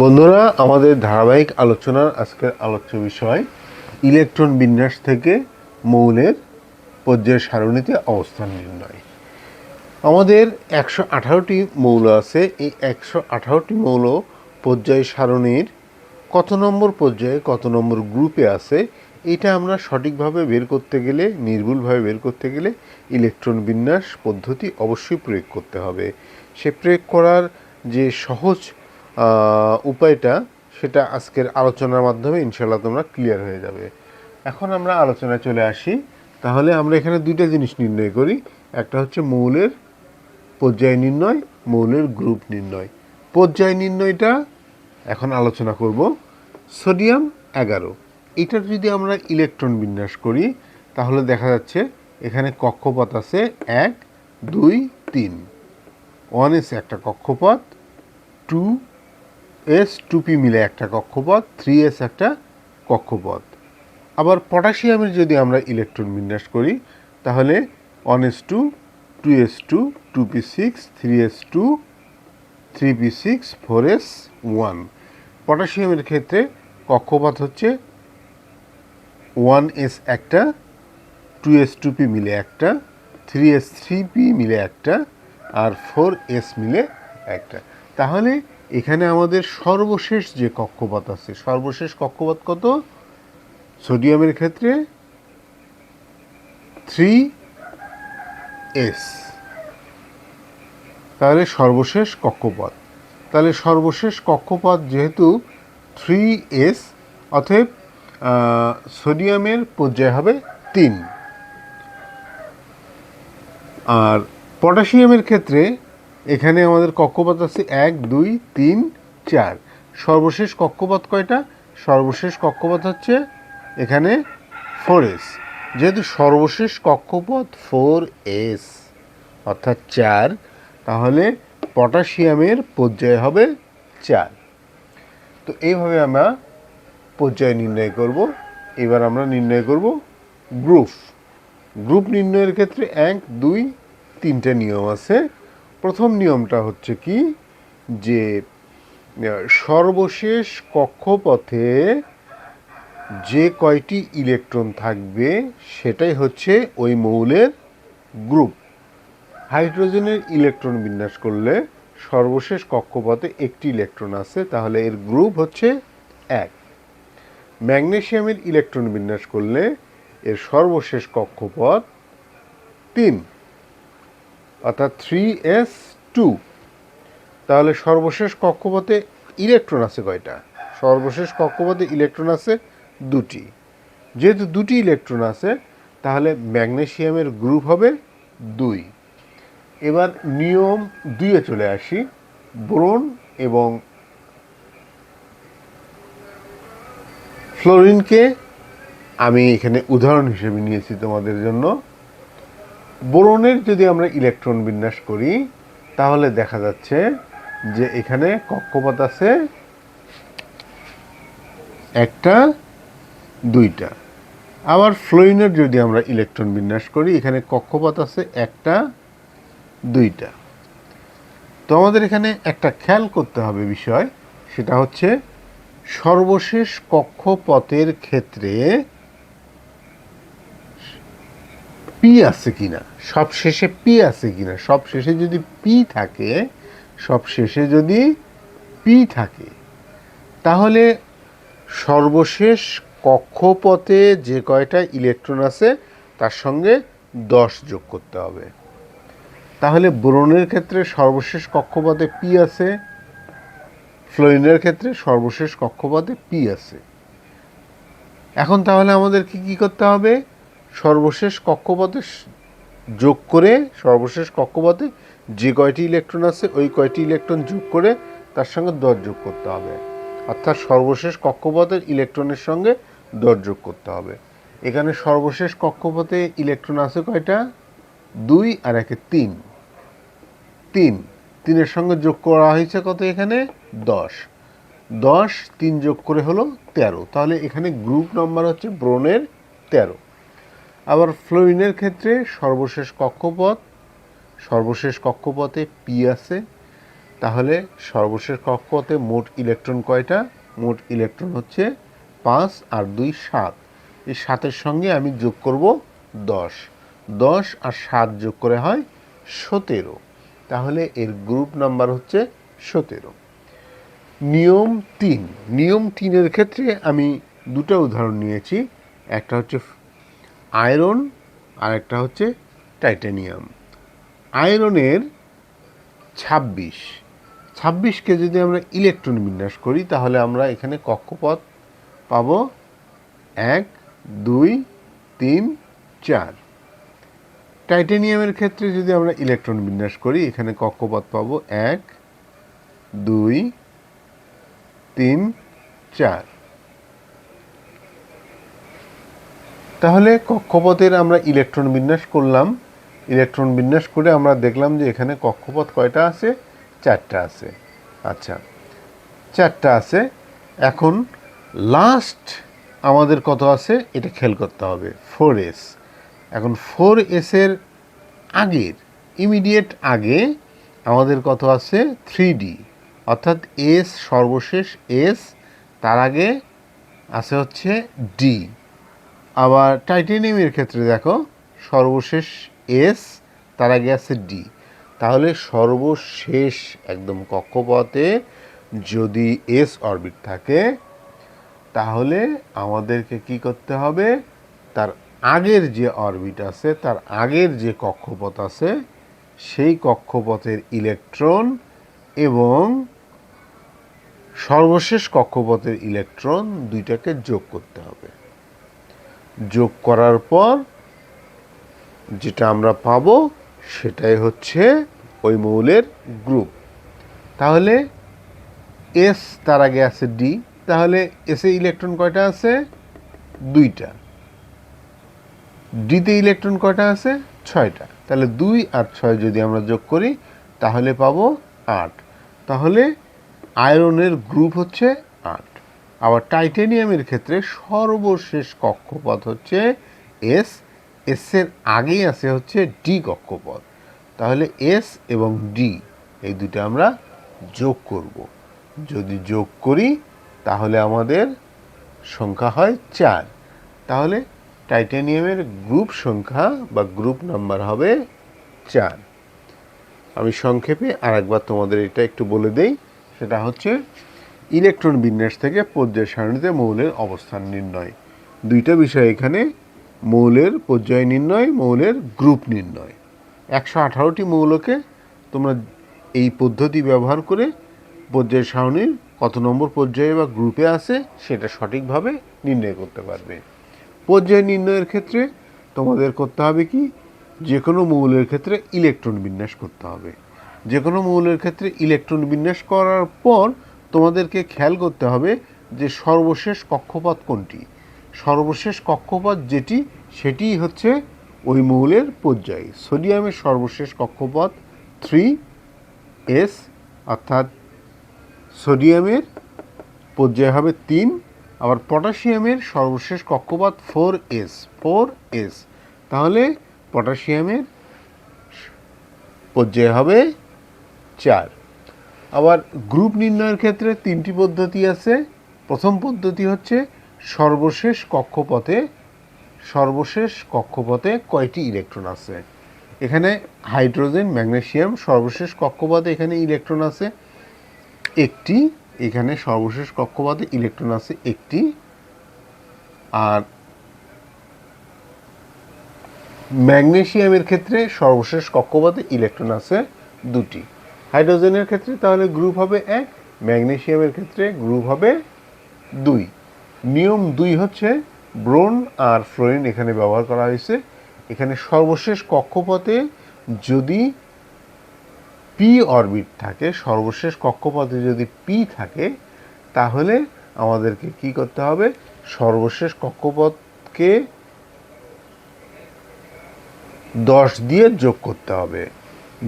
বন্ধুরা, আমাদের ধারাবাহিক আলোচনার আজকের আলোচ্য বিষয় ইলেকট্রন বিন্যাস থেকে মৌলের পর্যায় সারণীতে অবস্থান নির্ণয়। আমাদের 118টি মৌল আছে। এই 118টি মৌল পর্যায় সারণীর কত নম্বর পর্যায়ে কত নম্বর গ্রুপে আছে এটা আমরা সঠিকভাবে বের করতে গেলে, নির্ভুলভাবে বের করতে গেলে ইলেকট্রন বিন্যাস পদ্ধতি অবশ্যই প্রয়োগ করতে হবে। সে প্রয়োগ করার যে সহজ উপায়টা সেটা আজকের আলোচনার মাধ্যমে ইনশাআল্লাহ তোমরা ক্লিয়ার হয়ে যাবে। এখন আমরা আলোচনায় চলে আসি। তাহলে আমরা এখানে দুইটা জিনিস নির্ণয় করি। একটা হচ্ছে মৌলের পর্যায় নির্ণয়, মৌলের গ্রুপ নির্ণয়। পর্যায় নির্ণয়টা এখন আলোচনা করব। সোডিয়াম 11, এটার যদি আমরা ইলেকট্রন বিন্যাস করি তাহলে দেখা যাচ্ছে এখানে কক্ষপথ আছে 1, 2, 3। 1s একটা কক্ষপথ, 2s 2p মিলে একটা কক্ষপথ, 3s একটা কক্ষপথ। আবার পটাশিয়ামের যদি আমরা ইলেকট্রন বিন্যাস করি তাহলে 1s2, 2s2, 2p6, 3s2, 3p6, 4s1। পটাশিয়ামের ক্ষেত্রে কক্ষপথ হচ্ছে 1s একটা, 2s 2p মিলে একটা, 3s 3p মিলে একটা, আর 4s মিলে একটা। তাহলে এখানে আমাদের সর্বশেষ যে কক্ষপথ আছে, সর্বশেষ কক্ষপথ কত? সোডিয়ামের ক্ষেত্রে 3s। তাহলে সর্বশেষ কক্ষপথ, তাহলে সর্বশেষ কক্ষপথ যেহেতু 3s, অতএব সোডিয়ামের পর্যায় হবে 3। আর পটাশিয়ামের ক্ষেত্রে এখানে আমাদের কক্ষপথ আছে 1, 2, 3, 4। সর্বশেষ কক্ষপথ কয়টা? সর্বশেষ কক্ষপথ হচ্ছে এখানে 4s। যেহেতু সর্বশেষ কক্ষপথ 4s অর্থাৎ 4, তাহলে পটাশিয়ামের পর্যায় হবে 4। তো এইভাবে আমরা পর্যায় নির্ণয় করব। এবার আমরা নির্ণয় করব গ্রুপ। গ্রুপ নির্ণয়ের ক্ষেত্রে 1, 2, 3টে নিয়ম আছে। প্রথম নিয়মটা হচ্ছে কি, যে সর্বশেষ কক্ষপথে যে কয়টি ইলেকট্রন থাকবে সেটাই হচ্ছে ওই মৌলের গ্রুপ। হাইড্রোজেনের ইলেকট্রন বিন্যাস করলে সর্বশেষ কক্ষপথে একটি ইলেকট্রন আছে, তাহলে এর গ্রুপ হচ্ছে 1। ম্যাগনেসিয়ামের ইলেকট্রন বিন্যাস করলে এর সর্বশেষ কক্ষপথ 3, অর্থাৎ 3s2। তাহলে সর্বশেষ কক্ষপথে ইলেকট্রন আছে কয়টা? সর্বশেষ কক্ষপথে ইলেকট্রন আছে 2টি। যেহেতু 2টি ইলেকট্রন আছে তাহলে ম্যাগনেসিয়ামের গ্রুপ হবে 2। এবার নিয়ম 2-এ চলে আসি। বোরন এবং ফ্লোরিনকে আমি এখানে উদাহরণ হিসেবে নিয়েছি তোমাদের জন্য। বোরনের যদি আমরা ইলেকট্রন বিন্যাস করি তাহলে দেখা যাচ্ছে যে এখানে কক্ষপথ আছে 1টা, 2টা। আবার ফ্লোরিনের যদি আমরা ইলেকট্রন বিন্যাস করি এখানে কক্ষপথ আছে 1টা, 2টা। তো আমাদের এখানে একটা খেয়াল করতে হবে বিষয়, সেটা হচ্ছে সর্বশেষ কক্ষপথের ক্ষেত্রে পি আছে কিনা, সব শেষে পি আছে কিনা। সব শেষে যদি পি থাকে, সব শেষে যদি পি থাকে তাহলে সর্বশেষ কক্ষপথে যে কয়টা ইলেকট্রন আছে তার সঙ্গে 10 যোগ করতে হবে। তাহলে বোরনের ক্ষেত্রে সর্বশেষ কক্ষপথে পি আছে, ফ্লোরিনের ক্ষেত্রে সর্বশেষ কক্ষপথে পি আছে। এখন তাহলে আমাদের কি করতে হবে? সর্বশেষ কক্ষপথে যোগ করে, সর্বশেষ কক্ষপথে যে কয়টি ইলেকট্রন আছে ওই কয়টি ইলেকট্রন যোগ করে তার সঙ্গে 10 যোগ করতে হবে। অর্থাৎ সর্বশেষ কক্ষপথের ইলেকট্রনের সঙ্গে 10 যোগ করতে হবে। এখানে সর্বশেষ কক্ষপথে ইলেকট্রন আছে কয়টা? 2 আর 1-এ 3। 3-এর সঙ্গে যোগ করা হয়েছে কত? এখানে 10। 10 3 যোগ করে হলো 13। তাহলে এখানে গ্রুপ নাম্বার হচ্ছে ব্রোনের 13। আবার ফ্লোরিনের ক্ষেত্রে সর্বশেষ কক্ষপথে পি আছে, তাহলে সর্বশেষ কক্ষপথে মোট ইলেকট্রন কয়টা? মোট ইলেকট্রন হচ্ছে 5 আর 2 7। এই 7-এর সঙ্গে আমি যোগ করব 10। 10 আর 7 যোগ করে হয় 17। তাহলে এর গ্রুপ নাম্বার হচ্ছে 17। নিয়ম 3। নিয়ম 3-এর ক্ষেত্রে আমি দুটো উদাহরণ নিয়েছি। একটা হচ্ছে আয়রন আর একটা হচ্ছে টাইটানিয়াম। আয়রনের 26কে যদি আমরা ইলেকট্রন বিন্যাস করি তাহলে আমরা এখানে কক্ষপথ পাবো 1 2 3 4। টাইটানিয়ামের ক্ষেত্রে যদি আমরা ইলেকট্রন বিন্যাস করি এখানে কক্ষপথ পাবো 1 2 3 4। তাহলে কক্ষপথের আমরা ইলেকট্রন বিন্যাস করলাম। ইলেকট্রন বিন্যাস করে আমরা দেখলাম যে এখানে কক্ষপথ কয়টা আছে? 4টা আছে। আচ্ছা, 4টা আছে। এখন লাস্ট আমাদের কত আছে এটা খেয়াল করতে হবে, 4s। এখন 4s-এর আগের ইমিডিয়েট আগে আমাদের কত আছে? 3d, অর্থাৎ s সর্বশেষ s, তার আগে আছে হচ্ছে d। আবার টাইটানিয়ামের ক্ষেত্রে দেখো সর্বশেষ এস, তার আগে আছে ডি। তাহলে সর্বশেষ একদম কক্ষপথে যদি এস অরবিট থাকে তাহলে আমাদেরকে কি করতে হবে? তার আগের যে অরবিট আছে, তার আগের যে কক্ষপথ আছে, সেই কক্ষপথের ইলেকট্রন এবং সর্বশেষ কক্ষপথের ইলেকট্রন দুইটাকে যোগ করতে হবে। যোগ করার পর যেটা আমরা পাবো সেটাই হচ্ছে ওই মৌলের গ্রুপ। তাহলে এস, তার আগে আছে ডি, তাহলে এসে ইলেকট্রন কয়টা আছে? 2টা। ডিতে ইলেকট্রন কয়টা আছে? 6টা। তাহলে 2 আর 6 যদি আমরা যোগ করি তাহলে পাবো 8। তাহলে আয়রনের গ্রুপ হচ্ছে 8। আবার টাইটানিয়ামের ক্ষেত্রে সর্বশেষ কক্ষপথ হচ্ছে এস, এসের আগেই আছে হচ্ছে ডি কক্ষপথ। তাহলে এস এবং ডি এই দুটো আমরা যোগ করব। যদি যোগ করি তাহলে আমাদের সংখ্যা হয় 4। তাহলে টাইটানিয়ামের গ্রুপ সংখ্যা বা গ্রুপ নাম্বার হবে 4। আমি সংক্ষেপে আরেকবার তোমাদের এটা একটু বলে দেই। সেটা হচ্ছে ইলেকট্রন বিন্যাস থেকে পর্যায় সারণীতে মৌলের অবস্থান নির্ণয়। দুইটা বিষয় এখানে, মৌলের পর্যায় নির্ণয়, মৌলের গ্রুপ নির্ণয়। 118টি মৌলকে তোমরা এই পদ্ধতি ব্যবহার করে পর্যায় সারণীর কত নম্বর পর্যায়ে বা গ্রুপে আছে সেটা সঠিকভাবে নির্ণয় করতে পারবে। পর্যায় নির্ণয়ের ক্ষেত্রে তোমাদের করতে হবে কি? যে কোনো মৌলের ক্ষেত্রে ইলেকট্রন বিন্যাস করতে হবে। যে কোনো মৌলের ক্ষেত্রে ইলেকট্রন বিন্যাস করার পর তোমাদেরকে খেয়াল করতে হবে যে সর্বশেষ কক্ষপথ কোনটি। সর্বশেষ কক্ষপথ যেটি, সেটিই হচ্ছে ওই মৌলের পর্যায়। সোডিয়ামের সর্বশেষ কক্ষপথ 3s, অর্থাৎ সোডিয়ামের পর্যায় হবে 3। আবার পটাশিয়ামের সর্বশেষ কক্ষপথ 4s। তাহলে পটাশিয়ামের পর্যায় হবে 4। আবার গ্রুপ নির্ণয়ের ক্ষেত্রে 3টি পদ্ধতি আছে। প্রথম পদ্ধতি হচ্ছে সর্বশেষ কক্ষপথে কয়টি ইলেকট্রন আছে। এখানে হাইড্রোজেন, ম্যাগনেসিয়াম সর্বশেষ কক্ষপথে এখানে ইলেকট্রন আছে 1টি। এখানে সর্বশেষ কক্ষপথে ইলেকট্রন আছে 1টি। আর ম্যাগনেসিয়ামের ক্ষেত্রে সর্বশেষ কক্ষপথে ইলেকট্রন আছে 2টি। হাইড্রোজেনের ক্ষেত্রে তাহলে গ্রুপ হবে 1, ম্যাগনেসিয়ামের ক্ষেত্রে গ্রুপ হবে 2। নিয়ম 2 হচ্ছে ব্রোন আর ফ্লোরিন এখানে ব্যবহার করা হয়েছে। এখানে সর্বশেষ কক্ষপথে যদি পি অরবিট থাকে, সর্বশেষ কক্ষপথে যদি পি থাকে তাহলে আমাদেরকে কি করতে হবে? সর্বশেষ কক্ষপথকে 10 দিয়ে যোগ করতে হবে।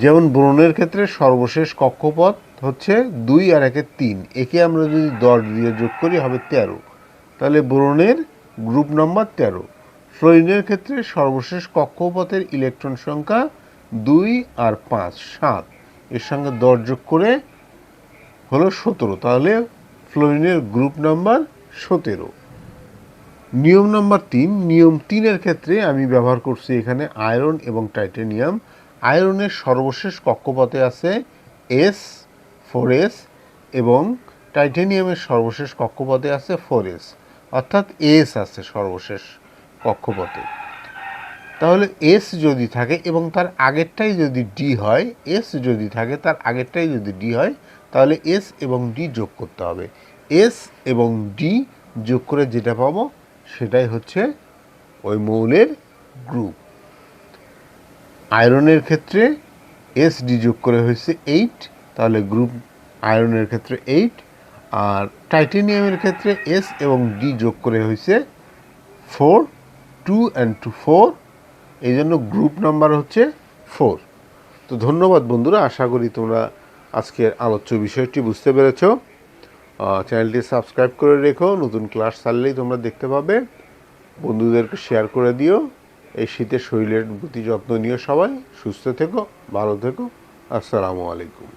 যেমন ব্রোনের ক্ষেত্রে সর্বশেষ কক্ষপথ হচ্ছে 2 আর 1 3, একে আমরা যদি 10 দিয়ে যোগ করি হবে 13। তাহলে ব্রোনের গ্রুপ নাম্বার 13। ফ্লোরিনের ক্ষেত্রে সর্বশেষ কক্ষপথের ইলেকট্রন সংখ্যা 2 আর 5 7, এর সঙ্গে 10 যোগ করে হলো 17, তাহলে ফ্লোরিনের গ্রুপ নাম্বার 17। নিয়ম নাম্বার 3, নিয়ম 3-এর ক্ষেত্রে আমি ব্যবহার করছি এখানে আয়রন এবং টাইটেনিয়াম। আয়রনের সর্বশেষ কক্ষপথে আছে S4s এবং টাইটেনিয়ামের সর্বশেষ কক্ষপথে আছে 4s, অর্থাৎ এস আছে সর্বশেষ কক্ষপথে। তাহলে এস যদি থাকে এবং তার আগেরটাই যদি ডি হয়, এস যদি থাকে তার আগেরটাই যদি ডি হয়, তাহলে এস এবং ডি যোগ করতে হবে। এস এবং ডি যোগ করে যেটা পাবো সেটাই হচ্ছে ওই মৌলের গ্রুপ। আয়রনের ক্ষেত্রে এস ডি যোগ করে হয়েছে 8, তাহলে গ্রুপ আয়রনের ক্ষেত্রে 8। আর টাইটেনিয়ামের ক্ষেত্রে এস এবং ডি যোগ করে হয়েছে 4, 2 and 2 4, এই জন্য গ্রুপ নাম্বার হচ্ছে 4। তো ধন্যবাদ বন্ধুরা, আশা করি তোমরা আজকের আলোচ্য বিষয়টি বুঝতে পেরেছ। চ্যানেলটি সাবস্ক্রাইব করে রেখো, নতুন ক্লাস ছাড়লেই তোমরা দেখতে পাবে। বন্ধুদেরকে শেয়ার করে দিও। এই শীতে শরীরের প্রতি যত্ন নিও, সবাই সুস্থ থেকো, ভালো থেকো। আসসালামু আলাইকুম।